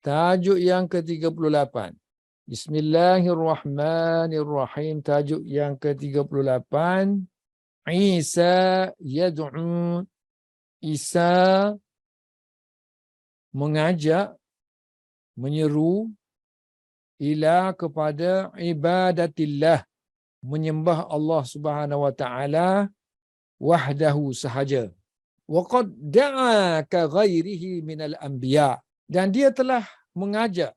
Tajuk yang ke-38. Bismillahirrahmanirrahim. Tajuk yang ke-38. Isa yad'u. Isa mengajak, menyeru ila kepada ibadatillah, menyembah Allah Subhanahu wa taala wahdahu sahaja. Wa qad da'a ka ghairihi minal anbiya, dan dia telah mengajak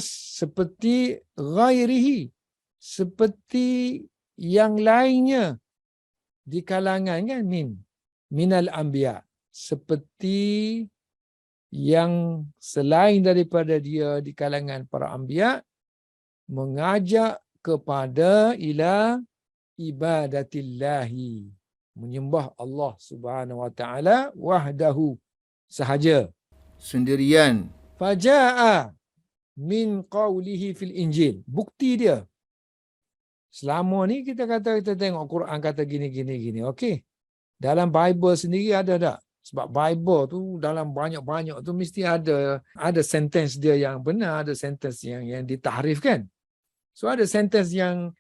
seperti ghairihi, seperti yang lainnya di kalangan kan minal anbiya, seperti yang selain daripada dia di kalangan para anbiya, mengajak kepada ila ibadatillahi, menyembah Allah Subhanahu wa taala wahdahu sahaja, sendirian. Faja'a min qawlihi fil Injil. Bukti dia. Selama ni kita tengok Quran kata gini. Okey. Dalam Bible sendiri ada tak? Sebab Bible tu dalam banyak-banyak tu mesti ada sentence dia yang benar, ada sentence yang ditahrifkan. So ada sentence yang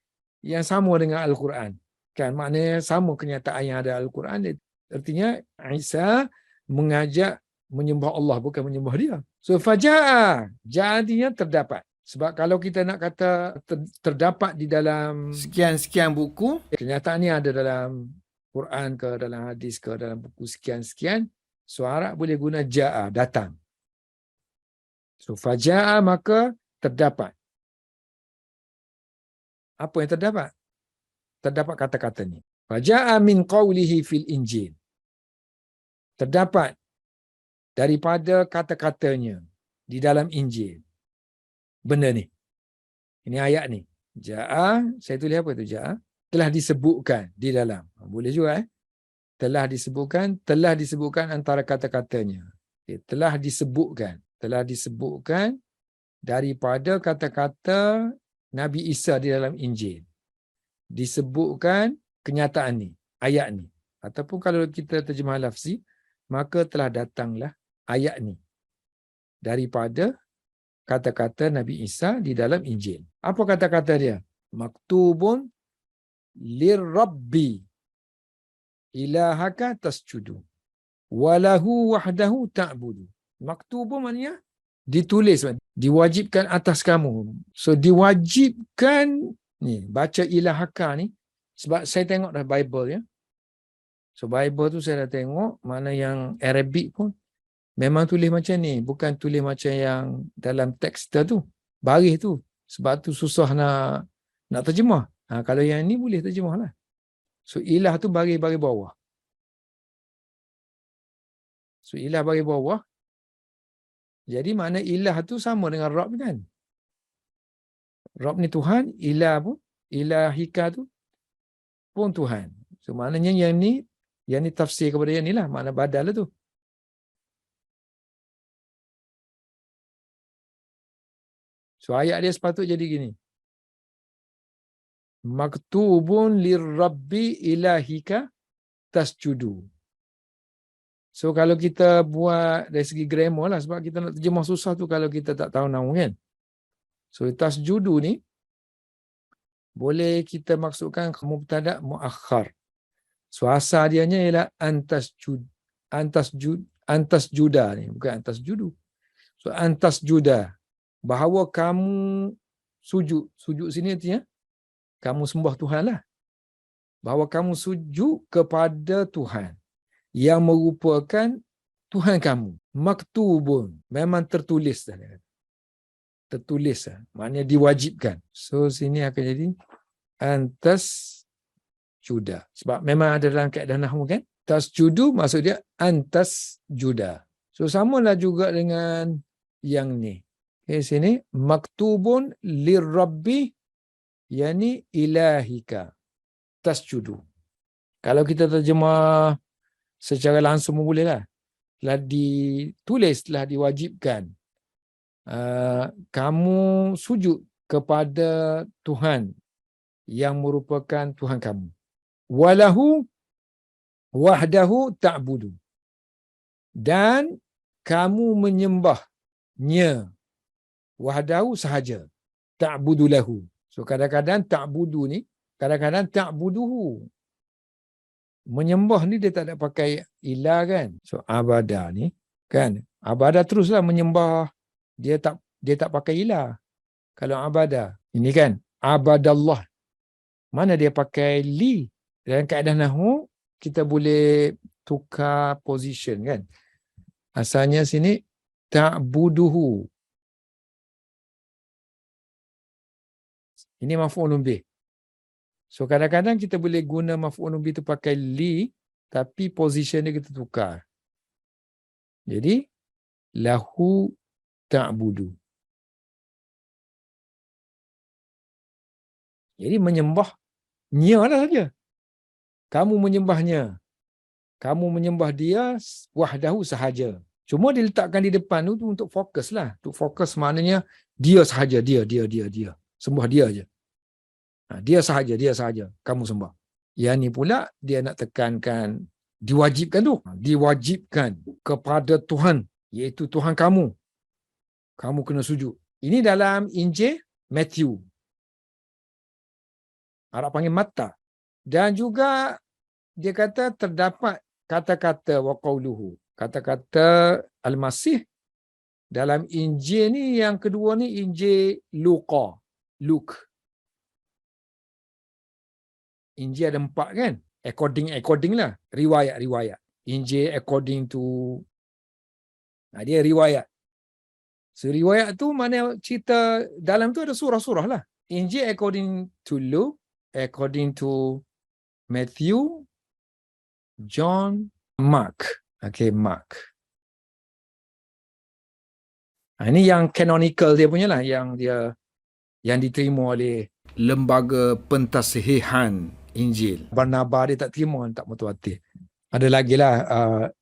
sama dengan Al-Quran. Kan maknanya sama kenyataan yang ada Al-Quran. Artinya Isa mengajak menyembah Allah, bukan menyembah dia. So faja'a, jadinya terdapat. Sebab kalau kita nak kata terdapat di dalam Sekian-sekian buku, kenyataan ni ada dalam Quran ke, dalam hadis ke, dalam buku sekian-sekian, so Arab boleh guna ja'a, datang. So faja'a maka terdapat. Apa yang terdapat? Terdapat kata-kata ni. Faja'a min qawlihi fil Injil. Terdapat daripada kata-katanya di dalam Injil. Benda ni. Ini ayat ni. Ja'a, saya tulis apa tu ja'a? Telah disebutkan di dalam. Boleh juga Telah disebutkan antara kata-katanya. Telah disebutkan daripada kata-kata Nabi Isa di dalam Injil. Disebutkan kenyataan ni, ayat ni. Ataupun kalau kita terjemah lafzi, maka telah datanglah ayat ni daripada kata-kata Nabi Isa di dalam Injil. Apa kata-kata dia? Maktubun lirrabbi ilahaka tasjudu walahu wahdahu ta'budu. Maktubun maknanya ditulis, diwajibkan atas kamu. So diwajibkan ni baca ilahaka ni, sebab saya tengok dah Bible ya. So Bible tu saya dah tengok, mana yang Arabic pun memang tulis macam ni, bukan tulis macam yang dalam teks tu, baris tu. Sebab tu susah nak terjemah. Kalau yang ni boleh terjemah lah. So ilah tu baris-baris bawah. So ilah baris bawah. Jadi makna ilah tu sama dengan Rabb kan. Rabb ni Tuhan, ilah pun, ilahika tu pun Tuhan. So maknanya yang ni tafsir kepada yang ni lah, makna badal lah tu. So ayat dia sepatutnya jadi gini. Maktubun lirrabbi ilahika tasjudu. So kalau kita buat dari segi grammar lah, sebab kita nak terjemah susah tu kalau kita tak tahu nahu kan. So tasjudu ni boleh kita maksudkan mubtada muakhar. So asal dianya ialah antasjuda ni, bukan antasjudu. So antasjuda, bahawa kamu sujud. Sujud sini artinya kamu sembah Tuhan lah. Bahawa kamu sujud kepada Tuhan yang merupakan Tuhan kamu. Maktubun, memang tertulis dah. Tertulis lah. Maknanya diwajibkan. So sini akan jadi antasjuda. Sebab memang ada dalam kaedah nahwu kan. Tasjudu maksud dia antasjuda. So samalah juga dengan yang ni. Okay, sini maktubun lirrabbi, yani ilahika tasjudu. Kalau kita terjemah secara langsung boleh lah. Telah ditulis, telah diwajibkan. Kamu sujud kepada Tuhan yang merupakan Tuhan kamu. Walahu wahdahu ta'budu. Dan kamu menyembahnya wahdahu sahaja. Ta'budu lahu. So kadang-kadang ta'budu ni, kadang-kadang ta'buduhu. Menyembah ni dia tak ada pakai ilah kan. So abada ni kan. Abada teruslah menyembah. Dia tak pakai ilah. Kalau abada. Ini kan abadallah. Mana dia pakai li. Dalam kaedah nahwu kita boleh tukar position kan. Asalnya sini ta'buduhu. Ini maf'ulun bih. So kadang-kadang kita boleh guna maf'ulun bih tu pakai li, tapi position dia kita tukar. Jadi lahu ta'budu. Jadi menyembahnya lah saja. Kamu menyembahnya. Kamu menyembah dia wahdahu sahaja. Cuma diletakkan di depan tu untuk fokus lah. Untuk fokus maknanya dia sahaja, dia. Sembah dia aja. Dia sahaja. Kamu sembah. Yang ni pula dia nak tekankan diwajibkan tu. Diwajibkan kepada Tuhan. Iaitu Tuhan kamu. Kamu kena sujud. Ini dalam Injil Matthew. Arab panggil Matta. Dan juga dia kata terdapat kata-kata wa qauluhu. Kata-kata Al-Masih dalam Injil ni yang kedua ni Injil Luke. Injil ada 4 kan? According lah. Riwayat. Injil according to dia riwayat. So riwayat tu mana cerita dalam tu ada surah-surah lah. Injil according to Luke, according to Matthew, John, Mark. Okay, Mark. Ini yang canonical dia punya lah. Yang diterima oleh lembaga pentasihihan Injil. Barnabas dia tak terima, tak mutawatir. Ada lagi lah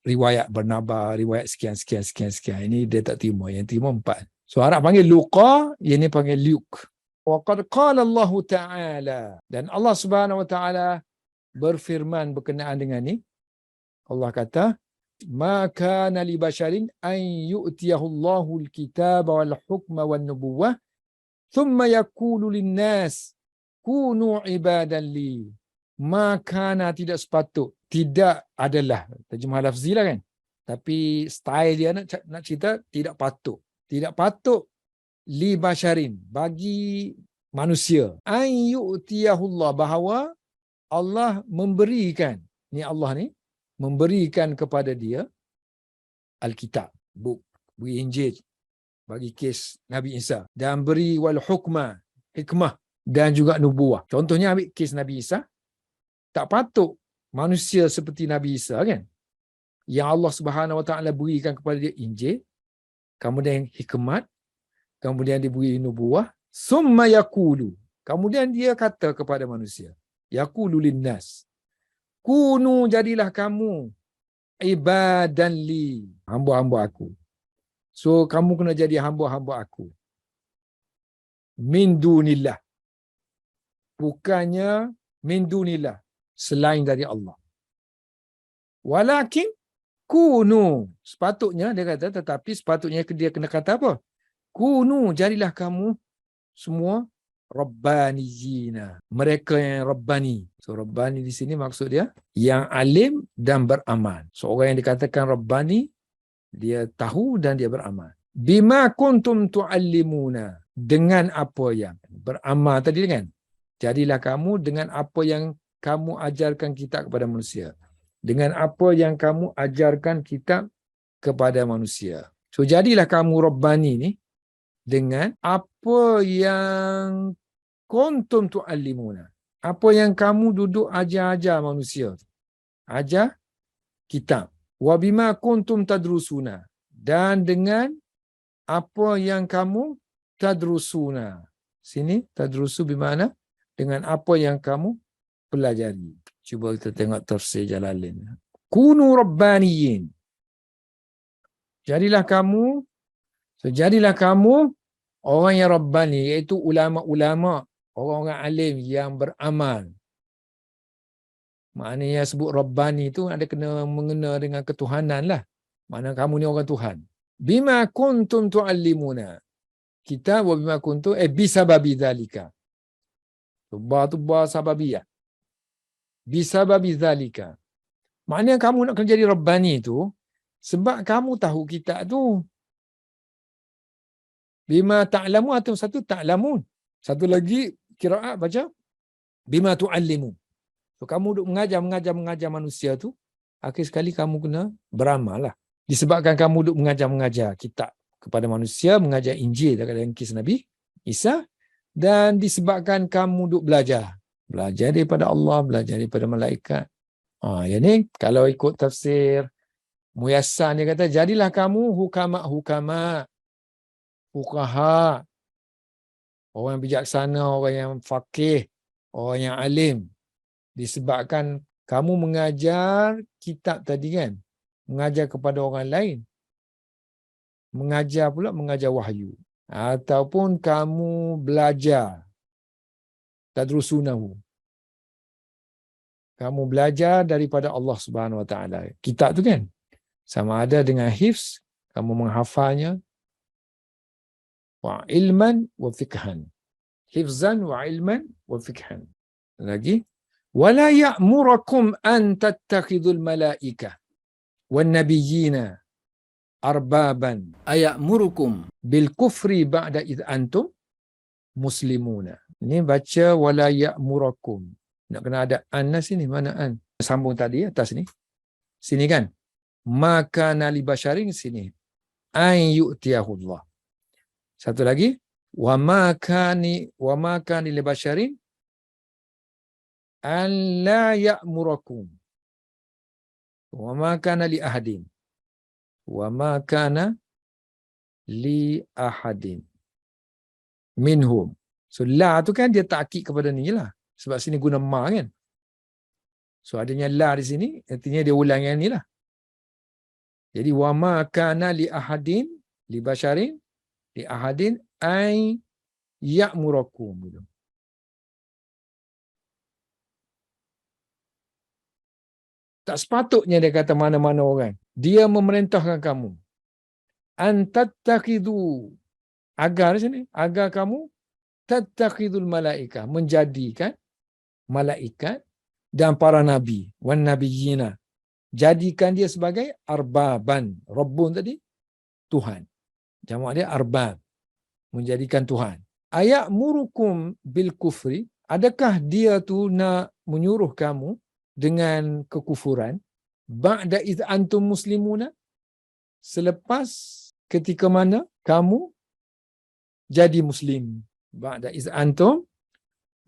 riwayat Barnabas, riwayat sekian. Ini dia tak terima. Yang terima 4. So Arab panggil Luqa, yang ni panggil Luke. Wa qad qala Allah Ta'ala. Dan Allah Subhanahu Wa Ta'ala berfirman berkenaan dengan ni. Allah kata, ma kana li basharin an yu'tiyahu Allahul kitaba wal hukma wan nubuwah thumma yaqulu lin-nas kunu ibadan li. Ma kana tidak sepatut, tidak adalah. Terjemah lafzi lah kan. Tapi style dia nak cerita tidak patut. Tidak patut li basharin, bagi manusia. An yu'tiyahu Allah, bahawa Allah memberikan, ni Allah ni memberikan kepada dia Alkitab, buku Injil bagi kes Nabi Isa, dan beri wal hikmah dan juga nubuah. Contohnya ambil kes Nabi Isa, tak patut manusia seperti Nabi Isa kan, yang Allah Subhanahu Wa Ta'ala berikan kepada dia Injil, kemudian hikmat, kemudian diberi nubuah, summa yaqulu, kemudian dia kata kepada manusia, yaqulu linnas, kunu, jadilah kamu ibadan li, hamba-hamba aku. So kamu kena jadi hamba-hamba aku. Min dunillah, bukannya min dunillah, selain dari Allah. Walakin kunu, sepatutnya dia kata, tetapi sepatutnya dia kena kata apa? Kunu, jadilah kamu semua Rabbaniyina, mereka yang Rabbani. So Rabbani di sini maksud dia yang alim dan beramal. So orang yang dikatakan Rabbani, dia tahu dan dia beramal. Bima kuntum tu'allimuna, dengan apa yang beramal tadi kan. Jadilah kamu dengan apa yang kamu ajarkan kitab kepada manusia. Dengan apa yang kamu ajarkan kitab kepada manusia. So jadilah kamu Rabbani ni dengan apa yang kuntum tu'allimuna, apa yang kamu duduk ajar-ajar manusia, ajar kitab. Wa bima kuntum tadrusuna, dan dengan apa yang kamu tadrusuna. Sini tadrusu bermakna dengan apa yang kamu pelajari. Cuba kita tengok tafsir Jalalain. Kunu rabbaniyin, jadilah kamu orang yang Rabbani, iaitu ulama-ulama, orang-orang alim yang beramal. Maknanya sebut Rabbani tu ada kena mengena dengan ketuhanan lah. Maknanya kamu ni orang Tuhan. Bima kuntum tu'allimuna. Kitab wa bima kuntum bisababi dzalika. Tu ba sababiyah. Bisababi dzalika. Maknanya kamu nak kena jadi Rabbani tu sebab kamu tahu kitab tu. Bima ta'lamu atau satu ta'lamun. Satu lagi qiraat baca bima tu'allimu. So kamu duk mengajar manusia tu, akhir sekali kamu kena beramal lah. Disebabkan kamu duk mengajar kitab kepada manusia, mengajar Injil dalam kisah Nabi Isa, dan disebabkan kamu duk belajar daripada Allah, belajar daripada malaikat. Yang ni kalau ikut tafsir Muyassar dia kata jadilah kamu hukama, fuqaha, orang yang bijaksana, orang yang faqih, orang yang alim, disebabkan kamu mengajar kitab tadi kan, mengajar kepada orang lain, mengajar wahyu, ataupun kamu belajar tadrusunahu, kamu belajar daripada Allah Subhanahu Wa Taala. Kitab tu kan sama ada dengan hifz, kamu menghafalnya, wa ilman wa fikhan, hifzan wa ilman wa fikhan. Lagi wala ya'murukum an tattakhidul malaikah wan nabiyyina arbaban Ayamurukum. bil kufri ba'da id antum muslimuna. Ini baca wala ya'murukum. Nak kena ada an sini, mana an? Sambung tadi atas ni. Sini kan? Maka nali basyarin sini. An yu'tiyahullah. Satu lagi wa ma kani li basyarin an la ya'murakum. Wa ma kana li ahadin. Wa ma kana li ahadin minhum. So la tu kan dia takkid kepada ni lah. Sebab sini guna ma kan. So adanya la di sini, artinya dia ulang yang ni lah. Jadi wa ma kana li ahadin li basyarin li ahadin ay ya'murakum. Tak sepatutnya dia kata mana-mana orang. Dia memerintahkan kamu. Antattakhidhu. Agar sini. Agar kamu tattakhidul malaikah. Menjadikan malaikat dan para nabi. Wan nabiyyina. Jadikan dia sebagai arbaban. Rabbun tadi. Tuhan. Jamak dia arbab. Menjadikan Tuhan. Aya'murukum bil kufri. Adakah dia tu nak menyuruh kamu dengan kekufuran ba'da iz antum muslimuna, selepas ketika mana kamu jadi muslim, ba'da iz antum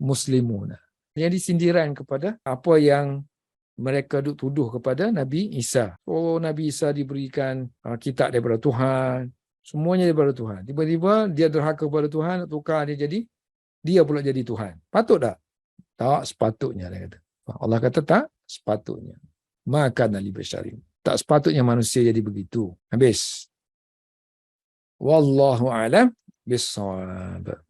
muslimuna. Jadi sindiran kepada apa yang mereka duk tuduh kepada Nabi Isa. Oh, Nabi Isa diberikan kitab daripada Tuhan, semuanya daripada Tuhan. Tiba-tiba dia derhaka kepada Tuhan, nak tukar dia jadi, dia pula jadi Tuhan. Patut tak? Tak sepatutnya, dia kata. Allah kata tak sepatutnya. Maka nali basyarin. Tak sepatutnya manusia jadi begitu. Habis. Wallahu a'lam bissawab.